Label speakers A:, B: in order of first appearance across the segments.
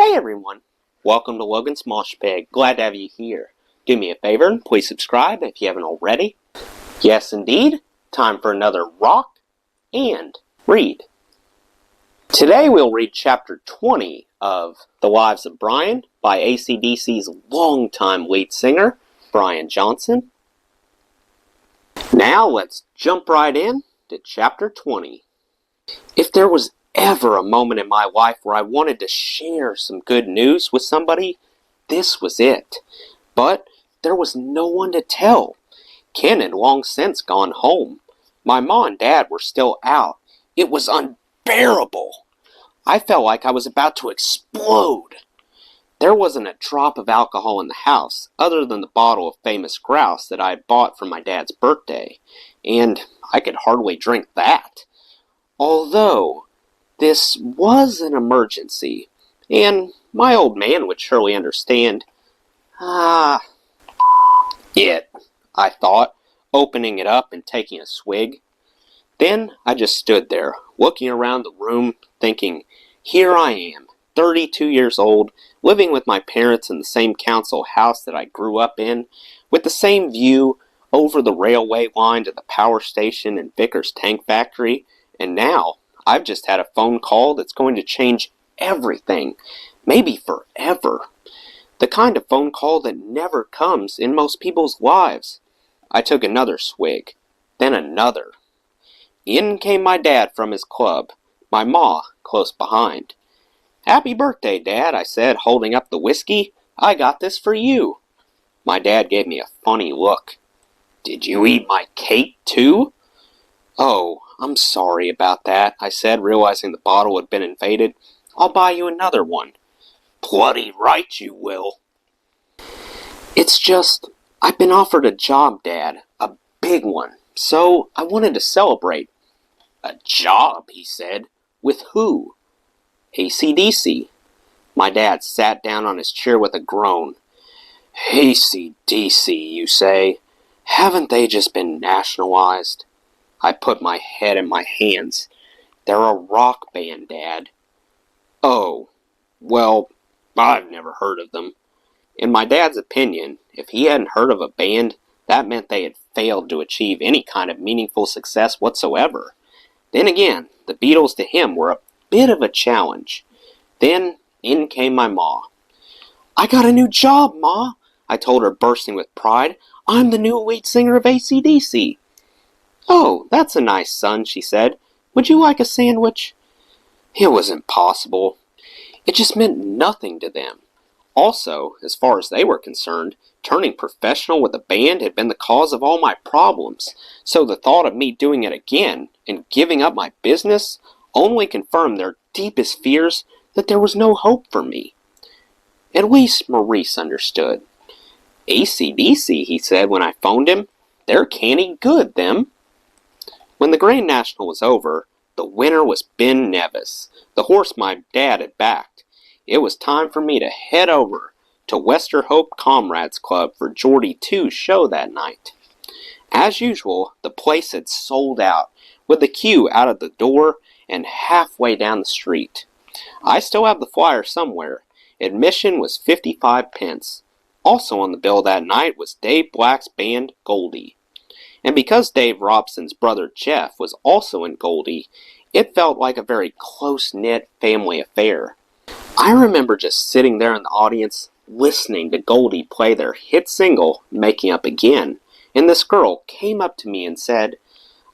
A: Hey everyone, welcome to Logan's Mosh Pig. Glad to have you here. Do me a favor and please subscribe if you haven't already. Yes indeed, time for another rock and read. Today we'll read chapter 20 of The Lives of Brian by AC/DC's longtime lead singer, Brian Johnson. Now let's jump right in to chapter 20. If there was ever a moment in my life where I wanted to share some good news with somebody, this was it. But there was no one to tell. Ken had long since gone home. My mom and dad were still out. It was unbearable. I felt like I was about to explode. There wasn't a drop of alcohol in the house, other than the bottle of famous grouse that I had bought for my dad's birthday, and I could hardly drink that. Although this was an emergency, and my old man would surely understand. It, I thought, opening it up and taking a swig. Then I just stood there, looking around the room, thinking, here I am, 32 years old, living with my parents in the same council house that I grew up in, with the same view over the railway line to the power station and Vickers Tank Factory, and now I've just had a phone call that's going to change everything, maybe forever. The kind of phone call that never comes in most people's lives. I took another swig, then another. In came my dad from his club, my ma close behind. "Happy birthday, Dad," I said, holding up the whiskey. "I got this for you." My dad gave me a funny look. "Did you eat my cake, too?" "Oh, I'm sorry about that," I said, realizing the bottle had been invaded. "I'll buy you another one." "Bloody right you will." "It's just, I've been offered a job, Dad, a big one, so I wanted to celebrate." "A job," he said. "With who?" "AC/DC." My dad sat down on his chair with a groan. "AC/DC, you say? Haven't they just been nationalized?" I put my head in my hands. "They're a rock band, Dad." "Oh, well, I've never heard of them." In my dad's opinion, if he hadn't heard of a band, that meant they had failed to achieve any kind of meaningful success whatsoever. Then again, the Beatles to him were a bit of a challenge. Then in came my ma. "I got a new job, Ma," I told her, bursting with pride. "I'm the new lead singer of AC/DC." "Oh, that's a nice son," she said. "Would you like a sandwich?" It was impossible. It just meant nothing to them. Also, as far as they were concerned, turning professional with a band had been the cause of all my problems, so the thought of me doing it again and giving up my business only confirmed their deepest fears that there was no hope for me. At least Maurice understood. "AC/DC, he said when I phoned him. "They're canny good, them." When the Grand National was over, the winner was Ben Nevis, the horse my dad had backed. It was time for me to head over to Westerhope Comrades Club for Geordie 2's show that night. As usual, the place had sold out, with the queue out of the door and halfway down the street. I still have the flyer somewhere. Admission was 55 pence. Also on the bill that night was Dave Black's band, Goldie. And because Dave Robson's brother Jeff was also in Goldie, it felt like a very close-knit family affair. I remember just sitting there in the audience, listening to Goldie play their hit single, Making Up Again, and this girl came up to me and said,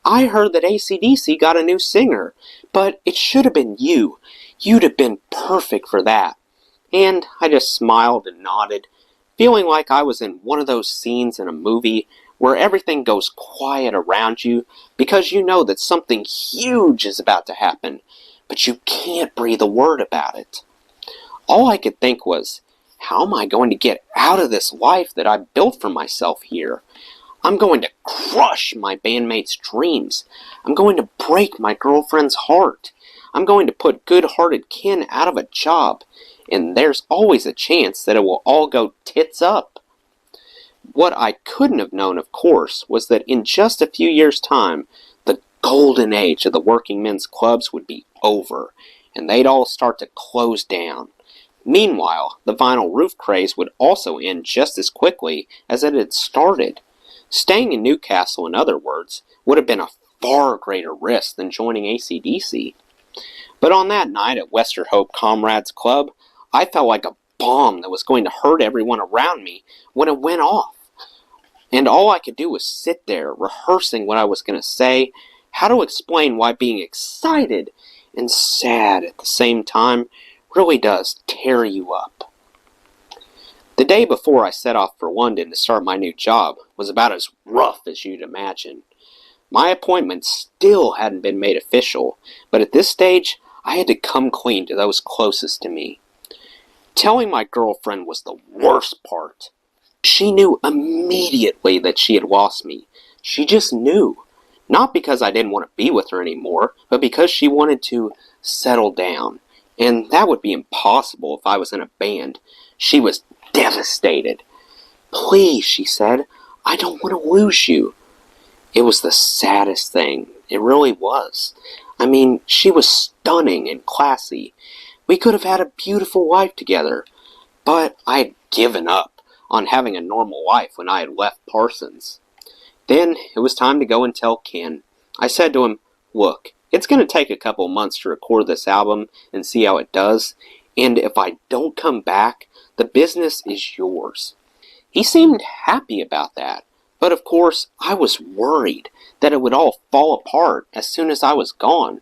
A: "I heard that AC/DC got a new singer, but it should have been you. You'd have been perfect for that." And I just smiled and nodded, feeling like I was in one of those scenes in a movie where everything goes quiet around you because you know that something huge is about to happen, but you can't breathe a word about it. All I could think was, how am I going to get out of this life that I built for myself here? I'm going to crush my bandmates' dreams. I'm going to break my girlfriend's heart. I'm going to put good-hearted Ken out of a job, and there's always a chance that it will all go tits up. What I couldn't have known, of course, was that in just a few years' time, the golden age of the working men's clubs would be over, and they'd all start to close down. Meanwhile, the vinyl roof craze would also end just as quickly as it had started. Staying in Newcastle, in other words, would have been a far greater risk than joining AC/DC. But on that night at Westerhope Comrades Club, I felt like a bomb that was going to hurt everyone around me when it went off. And all I could do was sit there, rehearsing what I was going to say, how to explain why being excited and sad at the same time really does tear you up. The day before I set off for London to start my new job was about as rough as you'd imagine. My appointment still hadn't been made official, but at this stage, I had to come clean to those closest to me. Telling my girlfriend was the worst part. She knew immediately that she had lost me. She just knew. Not because I didn't want to be with her anymore, but because she wanted to settle down. And that would be impossible if I was in a band. She was devastated. "Please," she said, "I don't want to lose you." It was the saddest thing. It really was. I mean, she was stunning and classy. We could have had a beautiful life together. But I had given up on having a normal life when I had left Parsons. Then it was time to go and tell Ken. I said to him, "Look, it's going to take a couple months to record this album and see how it does, and if I don't come back, the business is yours." He seemed happy about that, but of course I was worried that it would all fall apart as soon as I was gone.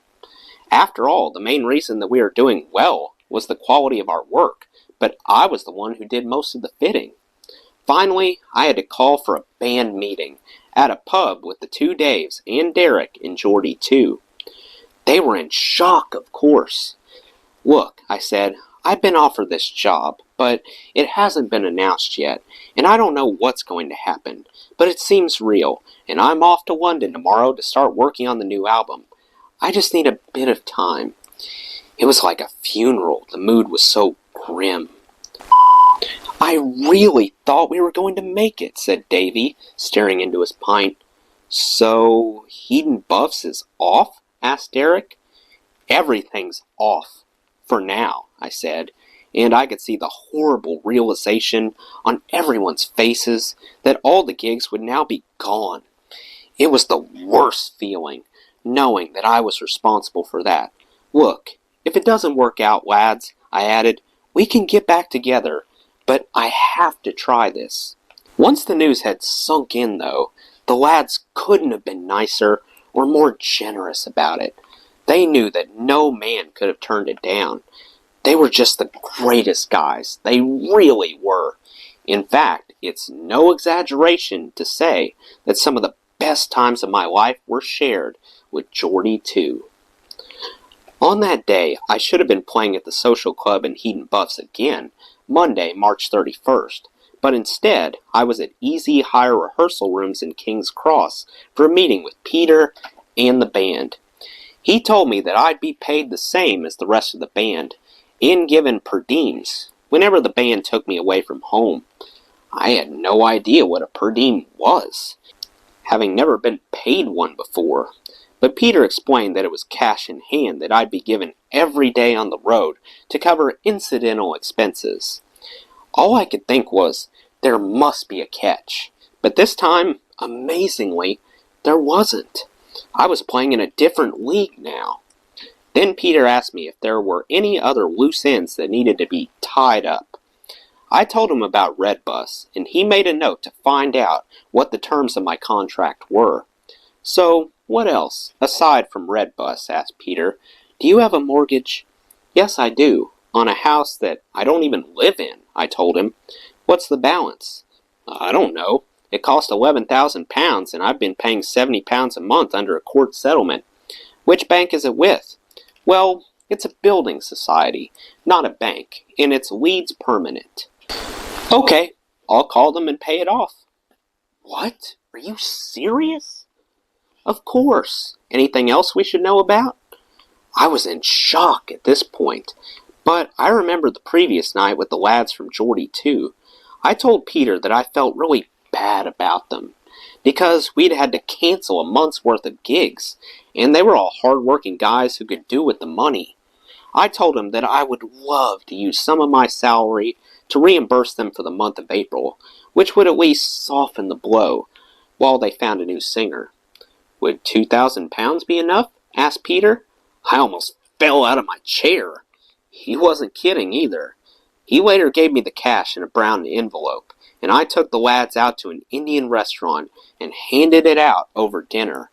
A: After all, the main reason that we were doing well was the quality of our work, but I was the one who did most of the fitting. Finally, I had to call for a band meeting at a pub with the two Daves and Derek and Geordie too. They were in shock, of course. "Look," I said, "I've been offered this job, but it hasn't been announced yet, and I don't know what's going to happen, but it seems real, and I'm off to London tomorrow to start working on the new album. I just need a bit of time." It was like a funeral. The mood was so grim. "I really thought we were going to make it," said Davy, staring into his pint. "So, Heat Buffs is off?" asked Derek. "Everything's off. For now," I said, and I could see the horrible realization on everyone's faces that all the gigs would now be gone. It was the worst feeling, knowing that I was responsible for that. "Look, if it doesn't work out, lads," I added, "we can get back together, but I have to try this." Once the news had sunk in, though, the lads couldn't have been nicer or more generous about it. They knew that no man could have turned it down. They were just the greatest guys. They really were. In fact, it's no exaggeration to say that some of the best times of my life were shared with Geordie too. On that day, I should have been playing at the social club in Heat Buffs again, Monday, March 31st, but instead, I was at Easy Hire rehearsal rooms in King's Cross for a meeting with Peter and the band. He told me that I'd be paid the same as the rest of the band, and given per diems, whenever the band took me away from home. I had no idea what a per diem was, having never been paid one before, but Peter explained that it was cash in hand that I'd be given every day on the road to cover incidental expenses. All I could think was, there must be a catch, but this time, amazingly, there wasn't. I was playing in a different league now. Then Peter asked me if there were any other loose ends that needed to be tied up. I told him about Redbus, and he made a note to find out what the terms of my contract were. "So, what else, aside from Redbus?" asked Peter. "Do you have a mortgage?" "Yes, I do, on a house that I don't even live in," I told him. "What's the balance?" "I don't know. It cost £11,000, and I've been paying £70 a month under a court settlement." "Which bank is it with?" "Well, it's a building society, not a bank, and it's Leeds Permanent." "Okay, I'll call them and pay it off." "What? Are you serious?" "Of course. Anything else we should know about?" I was in shock at this point, but I remembered the previous night with the lads from Geordie too. I told Peter that I felt really bad about them, because we'd had to cancel a month's worth of gigs, and they were all hard-working guys who could do with the money. I told him that I would love to use some of my salary to reimburse them for the month of April, which would at least soften the blow while they found a new singer. Would £2,000 be enough? Asked Peter. I almost fell out of my chair. He wasn't kidding either. He later gave me the cash in a brown envelope, and I took the lads out to an Indian restaurant and handed it out over dinner.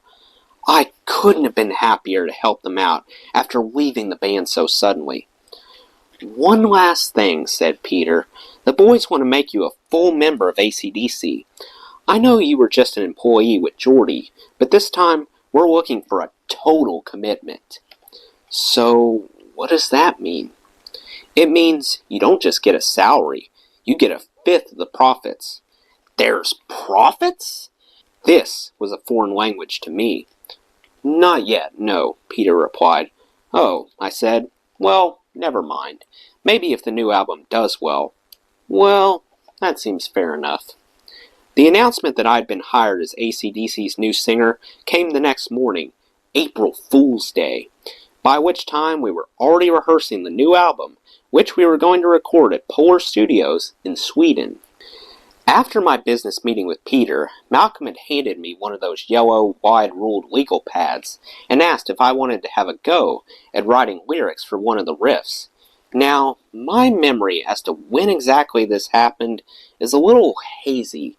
A: I couldn't have been happier to help them out after leaving the band so suddenly. One last thing, said Peter. The boys want to make you a full member of AC/DC. I know you were just an employee with Geordie, but this time we're looking for a total commitment. So, what does that mean? It means you don't just get a salary, you get a fifth of the profits. There's profits? This was a foreign language to me. Not yet, no, Peter replied. Oh, I said, well, never mind. Maybe if the new album does well. Well, that seems fair enough. The announcement that I'd been hired as AC/DC's new singer came the next morning, April Fool's Day, by which time we were already rehearsing the new album, which we were going to record at Polar Studios in Sweden. After my business meeting with Peter, Malcolm had handed me one of those yellow, wide-ruled legal pads and asked if I wanted to have a go at writing lyrics for one of the riffs. Now, my memory as to when exactly this happened is a little hazy,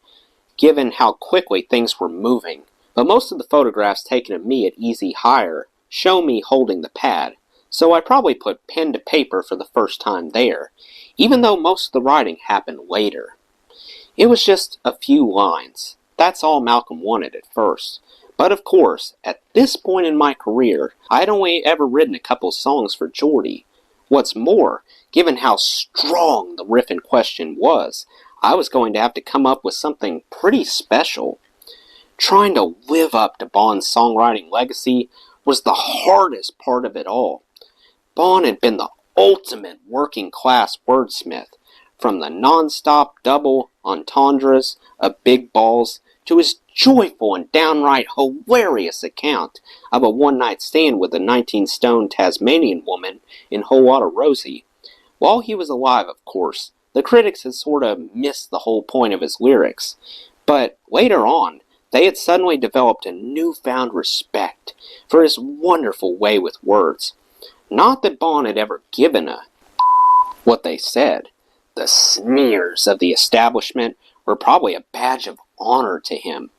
A: given how quickly things were moving, but most of the photographs taken of me at Easy Hire show me holding the pad, so I probably put pen to paper for the first time there, even though most of the writing happened later. It was just a few lines. That's all Malcolm wanted at first. But of course, at this point in my career, I had only ever written a couple songs for Geordie. What's more, given how strong the riff in question was, I was going to have to come up with something pretty special. Trying to live up to Bon's songwriting legacy was the hardest part of it all. Bon had been the ultimate working-class wordsmith, from the non-stop double entendres of Big Balls to his joyful and downright hilarious account of a one-night stand with a 19-stone Tasmanian woman in Whole Lotta Rosie. While he was alive, of course, the critics had sort of missed the whole point of his lyrics, but later on, they had suddenly developed a newfound respect for his wonderful way with words. Not that Bon had ever given what they said. The sneers of the establishment were probably a badge of honor to him.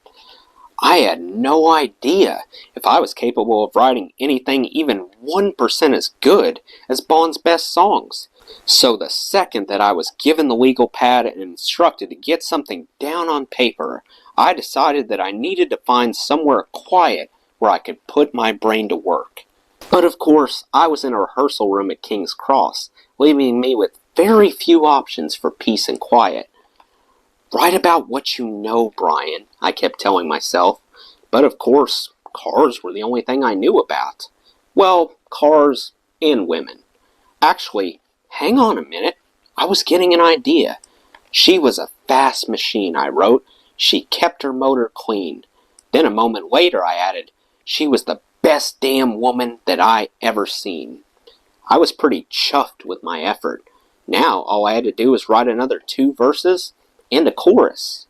A: I had no idea if I was capable of writing anything even 1% as good as Bon's best songs. So the second that I was given the legal pad and instructed to get something down on paper, I decided that I needed to find somewhere quiet where I could put my brain to work. But of course, I was in a rehearsal room at King's Cross, leaving me with very few options for peace and quiet. Write about what you know, Brian, I kept telling myself. But of course, cars were the only thing I knew about. Well, cars and women. Actually, hang on a minute. I was getting an idea. She was a fast machine, I wrote. She kept her motor clean. Then a moment later I added, she was the best damn woman that I ever seen. I was pretty chuffed with my effort. Now all I had to do was write another 2 verses and a chorus.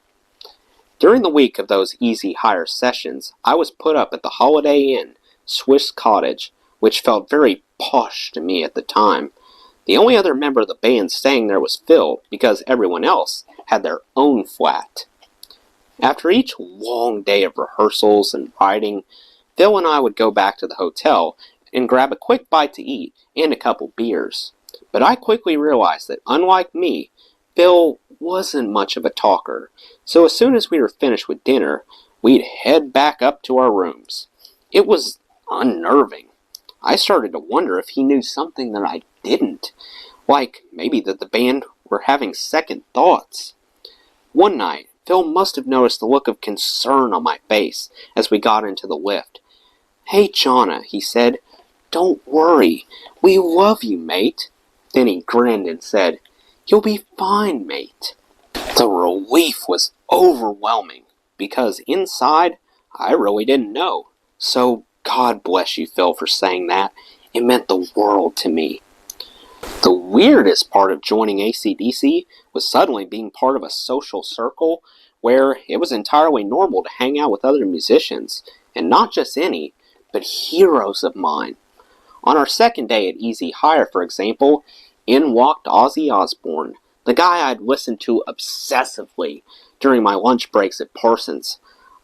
A: During the week of those Easy Hire sessions, I was put up at the Holiday Inn, Swiss Cottage, which felt very posh to me at the time. The only other member of the band staying there was Phil, because everyone else had their own flat. After each long day of rehearsals and writing, Phil and I would go back to the hotel and grab a quick bite to eat and a couple beers. But I quickly realized that, unlike me, Phil wasn't much of a talker, so as soon as we were finished with dinner, we'd head back up to our rooms. It was unnerving. I started to wonder if he knew something that I didn't, like maybe that the band were having second thoughts. One night, Phil must have noticed the look of concern on my face as we got into the lift. "Hey, Jonna," he said, "don't worry. We love you, mate." Then he grinned and said, "You'll be fine, mate." The relief was overwhelming, because inside, I really didn't know. So, God bless you, Phil, for saying that. It meant the world to me. The weirdest part of joining AC/DC was suddenly being part of a social circle where it was entirely normal to hang out with other musicians, and not just any, but heroes of mine. On our second day at Easy Hire, for example, in walked Ozzy Osbourne, the guy I'd listened to obsessively during my lunch breaks at Parsons.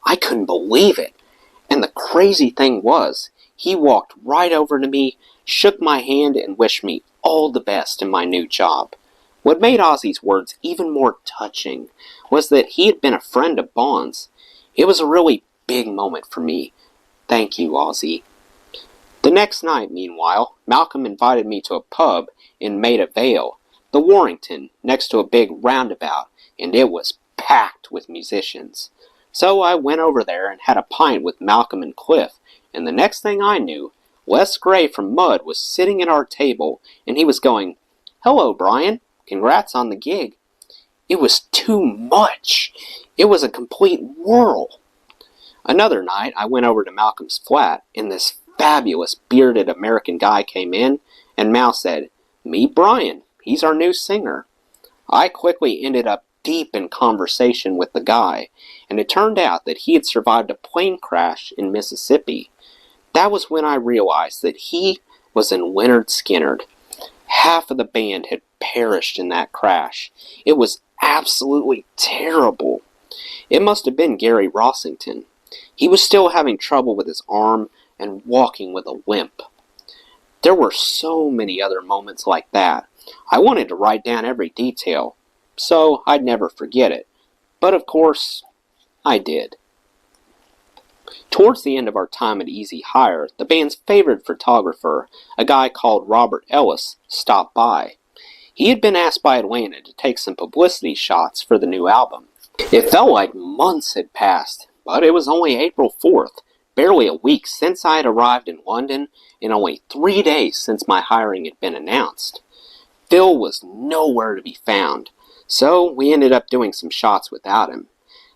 A: I couldn't believe it. And the crazy thing was, he walked right over to me, shook my hand, and wished me all the best in my new job. What made Ozzy's words even more touching was that he had been a friend of Bond's. It was a really big moment for me. Thank you, Ozzy. The next night, meanwhile, Malcolm invited me to a pub in Maida Vale, the Warrington, next to a big roundabout, and it was packed with musicians. So I went over there and had a pint with Malcolm and Cliff, and the next thing I knew, Les Gray from Mud was sitting at our table, and he was going, "Hello, Brian. Congrats on the gig." It was too much. It was a complete whirl. Another night, I went over to Malcolm's flat, and this fabulous bearded American guy came in, and Mal said, "Meet Brian. He's our new singer." I quickly ended up deep in conversation with the guy, and it turned out that he had survived a plane crash in Mississippi. That was when I realized that he was in Lynyrd Skynyrd. Half of the band had perished in that crash. It was absolutely terrible. It must have been Gary Rossington. He was still having trouble with his arm and walking with a limp. There were so many other moments like that. I wanted to write down every detail, so I'd never forget it. But of course, I did. Towards the end of our time at Easy Hire, the band's favorite photographer, a guy called Robert Ellis, stopped by. He had been asked by Atlanta to take some publicity shots for the new album. It felt like months had passed, but it was only April 4th, barely a week since I had arrived in London, and only 3 days since my hiring had been announced. Phil was nowhere to be found, so we ended up doing some shots without him.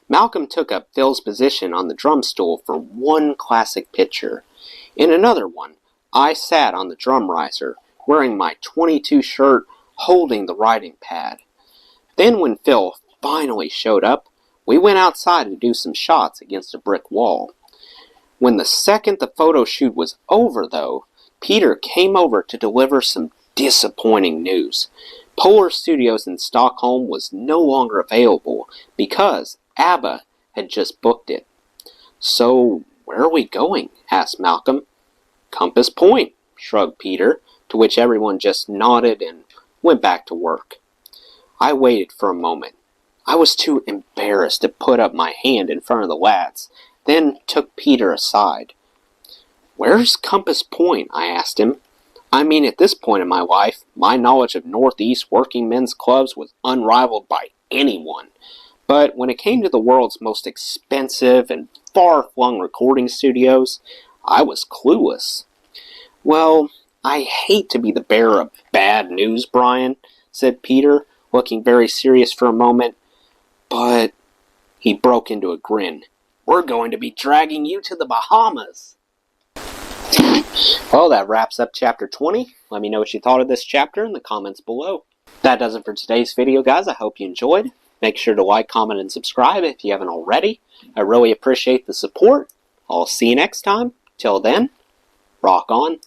A: Malcolm took up Phil's position on the drum stool for one classic picture. In another one, I sat on the drum riser, wearing my 22 shirt, holding the writing pad. Then when Phil finally showed up, we went outside to do some shots against a brick wall. When the second the photo shoot was over, though, Peter came over to deliver some disappointing news. Polar Studios in Stockholm was no longer available because ABBA had just booked it. "So, where are we going?" asked Malcolm. "Compass Point," shrugged Peter, to which everyone just nodded and went back to work. I waited for a moment. I was too embarrassed to put up my hand in front of the lads, then took Peter aside. "Where's Compass Point?" I asked him. I mean, at this point in my life, my knowledge of Northeast working men's clubs was unrivaled by anyone. But when it came to the world's most expensive and far-flung recording studios, I was clueless. "Well, I hate to be the bearer of bad news, Brian," said Peter, looking very serious for a moment. "But," he broke into a grin, "we're going to be dragging you to the Bahamas." Well, that wraps up Chapter 20. Let me know what you thought of this chapter in the comments below. That does it for today's video, guys. I hope you enjoyed. Make sure to like, comment, and subscribe if you haven't already. I really appreciate the support. I'll see you next time. Till then, rock on.